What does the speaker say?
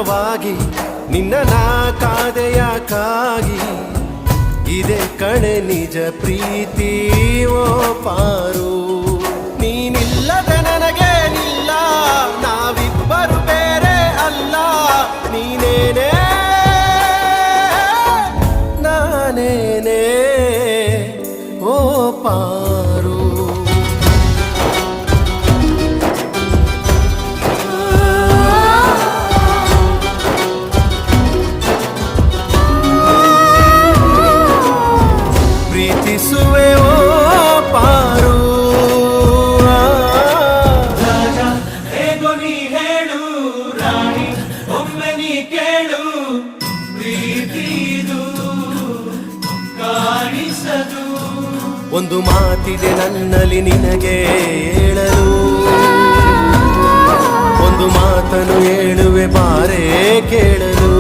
ಮೌನವಾಗಿ ನಿನ್ನ ನಾ ಕಾದೆಯಾಕಾಗಿ ಇದೆ ಕಣೆ ನಿಜ ಪ್ರೀತಿ ಓ ಪಾರು ನೀನಿಲ್ಲದೆ ನನಗೇನಿಲ್ಲ ನಾವಿಬ್ಬರು ಬೇರೆ ಅಲ್ಲ ನೀನೇನೇ ನಾನೇನೇ ಓ ಪಾರು ಪ್ರೀತಿಸುವೆ ಓ ಪಾರು ರಾಜ ಹೇಗೋ ನೀ ಹೇಳು ರಾಣಿ ಒಮ್ಮೆ ನೀ ಕೇಳು ಪ್ರೀತಿದು ಕಾಣಿಸದು ಒಂದು ಮಾತಿದೆ ನನ್ನಲ್ಲಿ ನಿನಗೆ ಹೇಳಲು ಒಂದು ಮಾತನ್ನು ಹೇಳುವೆ ಬಾರೇ ಕೇಳಲು